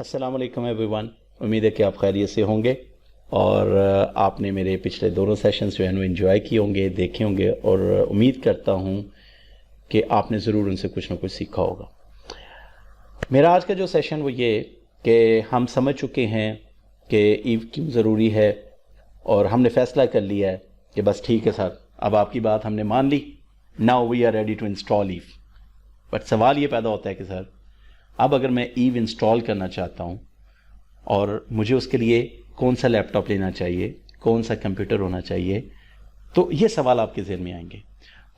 अस्सलाम वालेकुम एवरीवन। उम्मीद है कि आप खैरियत से होंगे और आपने मेरे पिछले दोनों सेशंस जो है एंजॉय किए होंगे, देखे होंगे और उम्मीद करता हूं कि आपने ज़रूर उनसे कुछ ना कुछ सीखा होगा। मेरा आज का जो सेशन वो ये कि हम समझ चुके हैं कि ईव क्यों ज़रूरी है और हमने फ़ैसला कर लिया है कि बस ठीक है सर, अब आपकी बात हमने मान ली, now we are ready to install Eve. But सवाल ये पैदा होता है कि सर अब अगर मैं ईव इंस्टॉल करना चाहता हूँ और मुझे उसके लिए कौन सा लैपटॉप लेना चाहिए, कौन सा कंप्यूटर होना चाहिए, तो ये सवाल आपके जहन में आएंगे।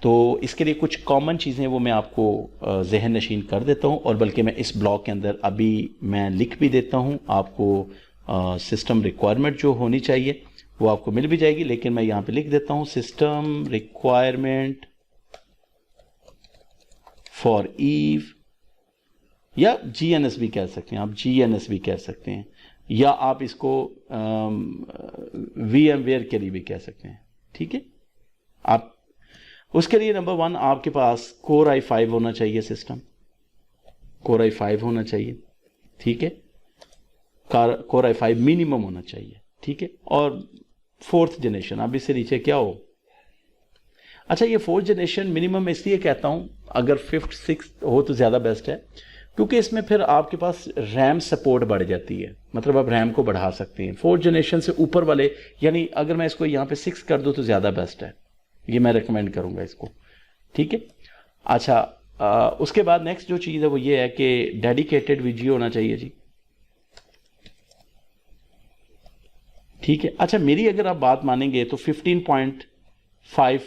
तो इसके लिए कुछ कॉमन चीज़ें वो मैं आपको जहन नशीन कर देता हूँ और बल्कि मैं इस ब्लॉग के अंदर अभी मैं लिख भी देता हूँ। आपको सिस्टम रिक्वायरमेंट जो होनी चाहिए वो आपको मिल भी जाएगी, लेकिन मैं यहाँ पे लिख देता हूँ सिस्टम रिक्वायरमेंट फॉर ईव, या GNS भी कह सकते हैं, आप GNS भी कह सकते हैं, या आप इसको VMware के लिए भी कह सकते हैं। ठीक है, आप उसके लिए नंबर 1 आपके पास Core i5 होना चाहिए, सिस्टम Core i5 होना चाहिए। ठीक है, Core i5 मिनिमम होना चाहिए। ठीक है, और 4th जनरेशन, अब इससे नीचे क्या हो। अच्छा, ये 4th जनरेशन मिनिमम इसलिए कहता हूं, अगर 5th 6th हो तो ज़्यादा बेस्ट है, क्योंकि इसमें फिर आपके पास रैम सपोर्ट बढ़ जाती है, मतलब आप रैम को बढ़ा सकते हैं। 4th जनरेशन से ऊपर वाले, यानी अगर मैं इसको यहाँ पे 6 कर दूँ तो ज़्यादा बेस्ट है, ये मैं रिकमेंड करूँगा इसको। ठीक है, अच्छा उसके बाद नेक्स्ट जो चीज़ है वो ये है कि डेडिकेटेड VGA होना चाहिए जी। ठीक है, अच्छा मेरी अगर आप बात मानेंगे तो 15.5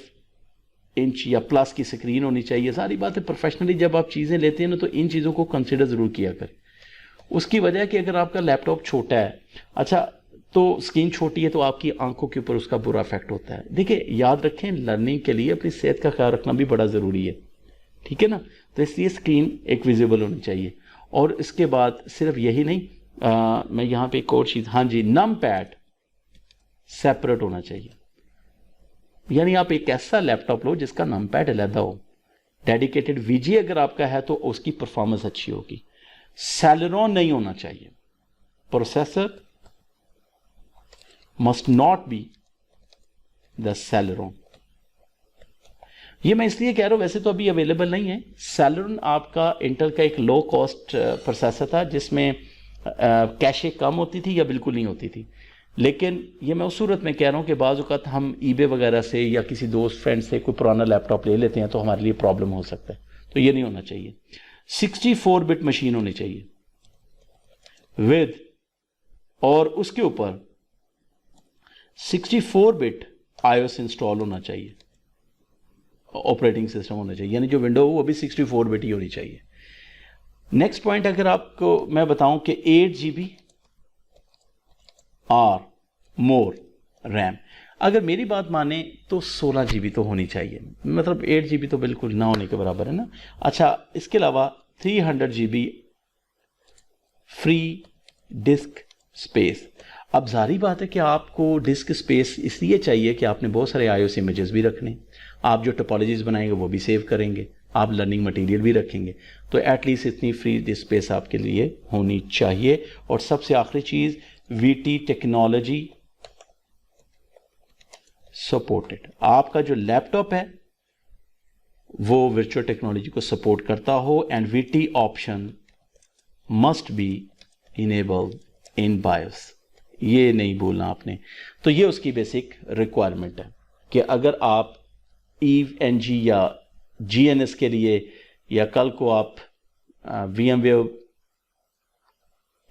इंच या प्लस की स्क्रीन होनी चाहिए। सारी बातें प्रोफेशनली जब आप चीज़ें लेते हैं ना तो इन चीज़ों को कंसिडर ज़रूर किया करें। उसकी वजह कि अगर आपका लैपटॉप छोटा है, अच्छा तो स्क्रीन छोटी है तो आपकी आंखों के ऊपर उसका बुरा इफेक्ट होता है। देखिए याद रखें, लर्निंग के लिए अपनी सेहत का ख्याल रखना भी बड़ा ज़रूरी है। ठीक है ना, तो इसलिए स्क्रीन एक विजिबल होनी चाहिए। और इसके बाद सिर्फ यही नहीं, मैं यहाँ पे एक और चीज़, हाँ जी, नम पैड सेपरेट होना चाहिए। यानी आप एक ऐसा लैपटॉप लो जिसका नमपैड अलग हो। डेडिकेटेड VGA अगर आपका है तो उसकी परफॉर्मेंस अच्छी होगी। सेलेरॉन नहीं होना चाहिए, processor must not be the Celeron. ये मैं इसलिए कह रहा हूं, वैसे तो अभी अवेलेबल नहीं है। सेलेरॉन आपका इंटेल का एक लो कॉस्ट प्रोसेसर था जिसमें कैशे कम होती थी या बिल्कुल नहीं होती थी। लेकिन ये मैं उस सूरत में कह रहा हूँ कि बाज़ औक़ात हम eBay वगैरह से या किसी दोस्त फ्रेंड से कोई पुराना लैपटॉप ले लेते हैं तो हमारे लिए प्रॉब्लम हो सकता है, तो ये नहीं होना चाहिए। 64 बिट मशीन होनी चाहिए विद, और उसके ऊपर 64 बिट iOS इंस्टॉल होना चाहिए, ऑपरेटिंग सिस्टम होना चाहिए, यानी जो विंडो हो वो भी 64 बिट ही होनी चाहिए। नेक्स्ट पॉइंट अगर आपको मैं बताऊं कि 8 GB और मोर रैम, अगर मेरी बात माने तो 16 GB तो होनी चाहिए, मतलब 8 GB तो बिल्कुल ना होने के बराबर है ना। अच्छा, इसके अलावा 300 GB फ्री डिस्क स्पेस। अब जारी बात है कि आपको डिस्क स्पेस इसलिए चाहिए कि आपने बहुत सारे iOS इमेजेस भी रखने, आप जो टोपोलॉजीज बनाएंगे वो भी सेव करेंगे, आप लर्निंग मटेरियल भी रखेंगे, तो एटलीस्ट इतनी फ्री डिस्क स्पेस आपके लिए होनी चाहिए। और सबसे आखिरी चीज़, VT टेक्नोलॉजी सपोर्टेड। आपका जो लैपटॉप है वो वर्चुअल टेक्नोलॉजी को सपोर्ट करता हो, and VT option must be enabled in BIOS, ये नहीं भूलना आपने। तो ये उसकी बेसिक रिक्वायरमेंट है कि अगर आप EVE-NG या GNS के लिए, या कल को आप VMware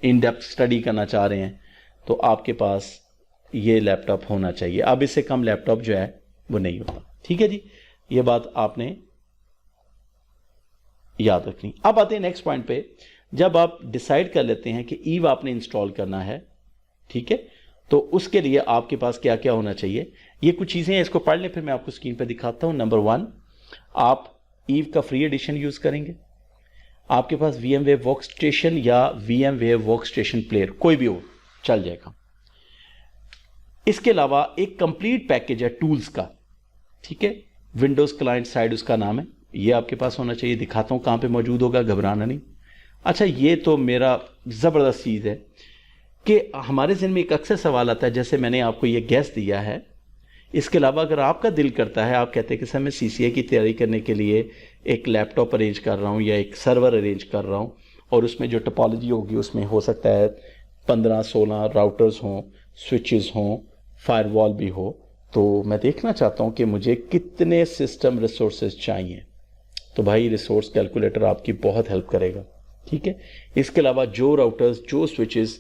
इन डेप्थ स्टडी करना चाह रहे हैं तो आपके पास ये लैपटॉप होना चाहिए। अब इससे कम लैपटॉप जो है वो नहीं होता। ठीक है जी, ये बात आपने याद रखनी। अब आते हैं नेक्स्ट पॉइंट पे। जब आप डिसाइड कर लेते हैं कि ईव आपने इंस्टॉल करना है, ठीक है, तो उसके लिए आपके पास क्या क्या होना चाहिए, ये कुछ चीज़ें हैं, इसको पढ़ लें फिर मैं आपको स्क्रीन पे दिखाता हूँ। नंबर 1, आप ईव का फ्री एडिशन यूज़ करेंगे। आपके पास VMware वर्कस्टेशन या VMware वर्कस्टेशन प्लेयर कोई भी हो चल जाएगा। इसके अलावा एक कंप्लीट पैकेज है टूल्स का, ठीक है, विंडोज क्लाइंट साइड उसका नाम है, ये आपके पास होना चाहिए। दिखाता हूं कहां पे मौजूद होगा, घबराना नहीं। अच्छा, ये तो मेरा ज़बरदस्त चीज़ है कि हमारे ज़हन में एक अक्सर सवाल आता है, जैसे मैंने आपको ये गैस दिया है, इसके अलावा अगर आपका दिल करता है, आप कहते हैं कि सर मैं सीसीए की तैयारी करने के लिए एक लैपटॉप अरेंज कर रहा हूँ या एक सर्वर अरेंज कर रहा हूँ, और उसमें जो टोपोलॉजी होगी उसमें हो सकता है 15-16 राउटर्स हों, स्विचेस हों, फायरवॉल भी हो, तो मैं देखना चाहता हूँ कि मुझे कितने सिस्टम रिसोर्सेज चाहिए। तो भाई रिसोर्स कैलकुलेटर आपकी बहुत हेल्प करेगा, ठीक है। इसके अलावा जो राउटर्स, जो स्विचेस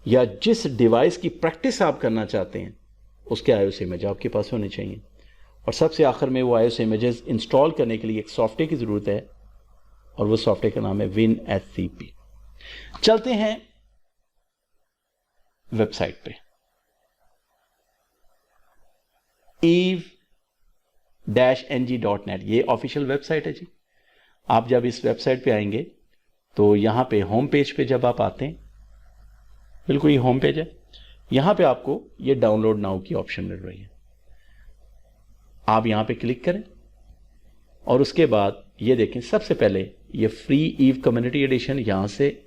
या जिस डिवाइस की प्रैक्टिस आप करना चाहते हैं उसके आईओएस इमेज आपके पास होने चाहिए। और सबसे आखिर में वो आईओएस इमेजेस इंस्टॉल करने के लिए एक सॉफ्टवेयर की ज़रूरत है, और वो सॉफ्टवेयर का नाम है WinSCP। चलते हैं वेबसाइट पे, eve-ng.net, ये ऑफिशियल वेबसाइट है जी। आप जब इस वेबसाइट पे आएंगे तो यहां पे होम पेज पे जब आप आते हैं, बिल्कुल ये होम पेज है, यहां पे आपको ये डाउनलोड नाउ की ऑप्शन मिल रही है। आप यहां पे क्लिक करें और उसके बाद ये देखें, सबसे पहले ये फ्री ईव कम्युनिटी एडिशन, यहां से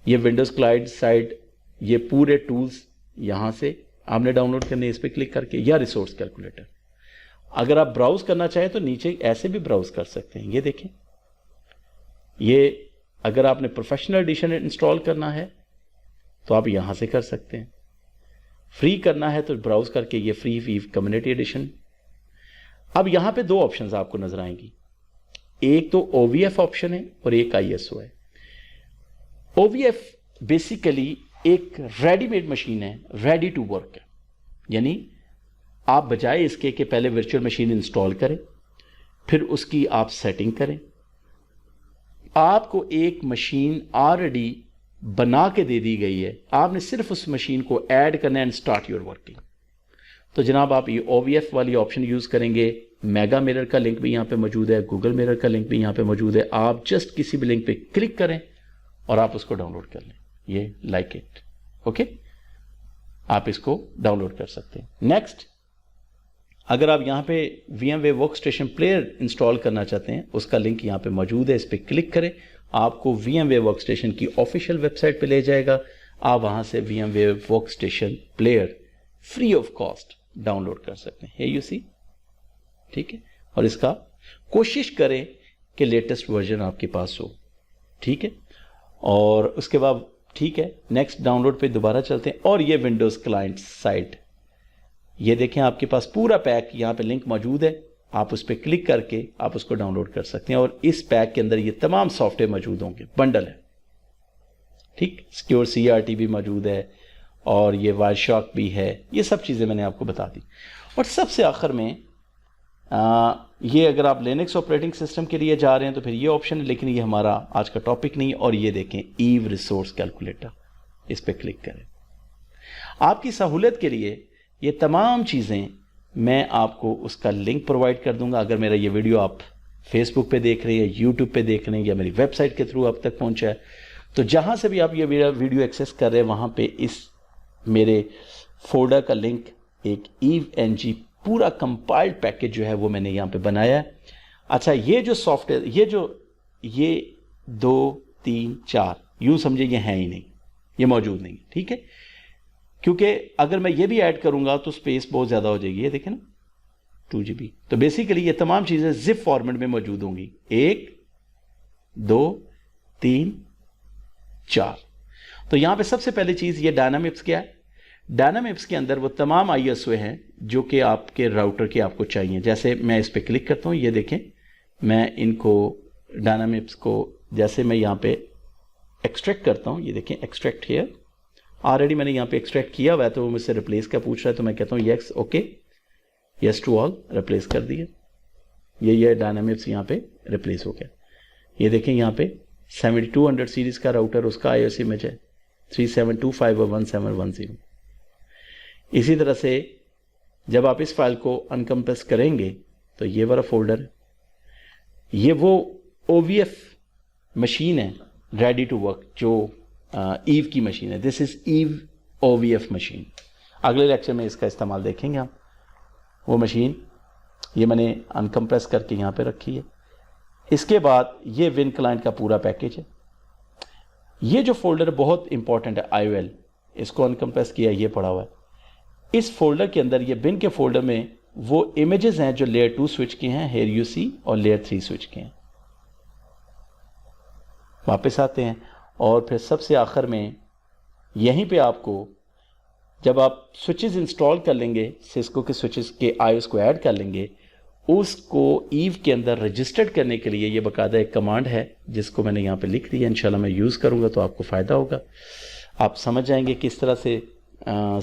ये विंडोज क्लाइंट साइड, ये पूरे टूल्स यहां से आपने डाउनलोड करने, इस पर क्लिक करके, या रिसोर्स कैलकुलेटर। अगर आप ब्राउज करना चाहें तो नीचे ऐसे भी ब्राउज कर सकते हैं। ये देखें, ये अगर आपने प्रोफेशनल एडिशन इंस्टॉल करना है तो आप यहां से कर सकते हैं, फ्री करना है तो ब्राउज करके ये फ्री वीव कम्युनिटी एडिशन। अब यहां पे दो ऑप्शंस आपको नजर आएंगी, एक तो OVF ऑप्शन है और एक ISO है। OVF बेसिकली एक रेडीमेड मशीन है, रेडी टू वर्क है, यानी आप बजाय इसके कि पहले वर्चुअल मशीन इंस्टॉल करें, फिर उसकी आप सेटिंग करें, आपको एक मशीन ऑलरेडी बना के दे दी गई है, आपने सिर्फ उस मशीन को ऐड करना है एंड स्टार्ट योर वर्किंग। तो जनाब आप ये OVF वाली ऑप्शन यूज करेंगे। मेगा मिरर का लिंक भी यहाँ पे मौजूद है, गूगल मिरर का लिंक भी यहाँ पे मौजूद है। आप जस्ट किसी भी लिंक पे क्लिक करें और आप उसको डाउनलोड कर लें। ये लाइक इट, ओके, आप इसको डाउनलोड कर सकते हैं। नेक्स्ट, अगर आप यहाँ पे VMware वर्कस्टेशन प्लेयर इंस्टॉल करना चाहते हैं, उसका लिंक यहाँ पे मौजूद है, इस पर क्लिक करें, आपको VMware वर्कस्टेशन की ऑफिशियल वेबसाइट पे ले जाएगा। आप वहाँ से VMware workstation player free of cost download कर सकते हैं। यू सी, ठीक है, और इसका कोशिश करें कि लेटेस्ट वर्जन आपके पास हो, ठीक है। और उसके बाद ठीक है, नेक्स्ट डाउनलोड पे दोबारा चलते हैं। और ये विंडोज क्लाइंट साइट, ये देखें आपके पास पूरा पैक यहाँ पे लिंक मौजूद है, आप उस पर क्लिक करके आप उसको डाउनलोड कर सकते हैं। और इस पैक के अंदर ये तमाम सॉफ्टवेयर मौजूद होंगे, बंडल है, ठीक, सिक्योर CRT भी मौजूद है और ये वायरशॉक भी है, ये सब चीज़ें मैंने आपको बता दी। और सबसे आखिर में ये अगर आप लिनक्स ऑपरेटिंग सिस्टम के लिए जा रहे हैं तो फिर ये ऑप्शन है, लेकिन ये हमारा आज का टॉपिक नहीं। और ये देखें ईव रिसोर्स कैलकुलेटर, इस पर क्लिक करें। आपकी सहूलत के लिए ये तमाम चीज़ें मैं आपको उसका लिंक प्रोवाइड कर दूंगा। अगर मेरा ये वीडियो आप फेसबुक पे देख रहे हैं, यूट्यूब पे देख रहे हैं या मेरी वेबसाइट के थ्रू अब तक पहुंचा है, तो जहां से भी आप ये मेरा वीडियो एक्सेस कर रहे हैं वहां पे इस मेरे फोल्डर का लिंक, एक EVE-NG पूरा कंपाइल्ड पैकेज जो है वो मैंने यहाँ पे बनाया है। अच्छा, ये जो सॉफ्टवेयर, ये 2, 3, 4 यूं समझे ये हैं ही नहीं, ये मौजूद नहीं, ठीक है, क्योंकि अगर मैं ये भी ऐड करूंगा तो स्पेस बहुत ज़्यादा हो जाएगी। ये देखें ना, 2 GB। तो बेसिकली ये तमाम चीज़ें जिप फॉर्मेट में मौजूद होंगी, 1, 2, 3, 4। तो यहां पे सबसे पहली चीज़ ये डायनामिक्स क्या है। डायनामिक्स के अंदर वो तमाम ISO हैं जो कि आपके राउटर के आपको चाहिए। जैसे मैं इस पर क्लिक करता हूँ, ये देखें, मैं इनको डायनामिक्स को जैसे मैं यहाँ पे एक्सट्रैक्ट करता हूँ, ये देखें एक्सट्रैक्ट हियर, ऑलरेडी मैंने यहाँ पे एक्सट्रैक्ट किया हुआ है, तो वो मुझसे रिप्लेस का पूछ रहा है, तो मैं कहता हूँ yes, okay, yes to all, replace कर दिए। ये डायनामिक्स यहाँ पे रिप्लेस हो गया। ये देखें यहाँ पे 7200 सीरीज का राउटर, उसका ISO इमेज है 3725 और 1710। इसी तरह से जब आप इस फाइल को अनकम्प्रेस करेंगे तो ये वाला फोल्डर है, ये वो OVF मशीन है रेडी टू वर्क, जो ईव की मशीन है। This is Eve OVF machine. अगले लेक्चर में इसका इस्तेमाल देखेंगे हम। वो मशीन ये मैंने अनकम्प्रेस करके यहाँ पे रखी है। इसके बाद ये विन क्लाइंट का पूरा पैकेज है, ये जो फोल्डर बहुत इंपॉर्टेंट है IOL, इसको अनकम्प्रेस किया, ये पड़ा हुआ है। इस फोल्डर के अंदर, ये बिन के फोल्डर में वो इमेजेस हैं जो लेयर 2 स्विच के हैं, हेयर यूसी, और लेयर 3 स्विच के हैं। वापस आते हैं और फिर सबसे आखिर में यहीं पे आपको, जब आप स्विचेस इंस्टॉल कर लेंगे, सिस्को के स्विचेस के आईओएस को ऐड कर लेंगे, उसको ईव के अंदर रजिस्टर्ड करने के लिए ये बाकायदा एक कमांड है जिसको मैंने यहाँ पे लिख दिया। इंशाल्लाह मैं यूज़ करूँगा तो आपको फ़ायदा होगा, आप समझ जाएंगे किस तरह से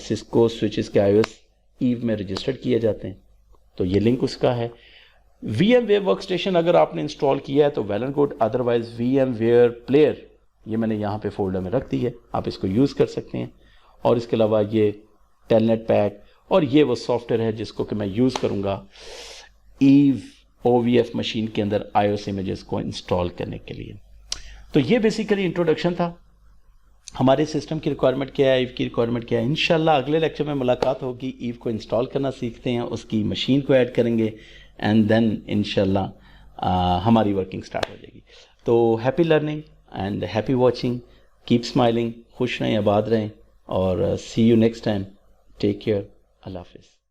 सिस्को स्विचेस के आईओएस ईव में रजिस्टर्ड किए जाते हैं। तो ये लिंक उसका है। VMware वर्कस्टेशन अगर आपने इंस्टॉल किया है तो well and good, otherwise VMware player ये मैंने यहाँ पे फोल्डर में रख दी है, आप इसको यूज़ कर सकते हैं। और इसके अलावा ये टेलनेट पैक, और ये वो सॉफ्टवेयर है जिसको कि मैं यूज़ करूँगा ईव OVF मशीन के अंदर iOS इमेजेस को इंस्टॉल करने के लिए। तो ये बेसिकली इंट्रोडक्शन था, हमारे सिस्टम की रिक्वायरमेंट क्या है, ईव की रिक्वायरमेंट क्या है। इंशाल्लाह अगले लेक्चर में मुलाकात होगी, ईव को इंस्टॉल करना सीखते हैं, उसकी मशीन को ऐड करेंगे, एंड देन इंशाल्लाह हमारी वर्किंग स्टार्ट हो जाएगी। तो happy learning and happy watching, keep smiling, खुश रहें, आबाद रहें, और see you next time, take care, अल्लाह हाफिज़।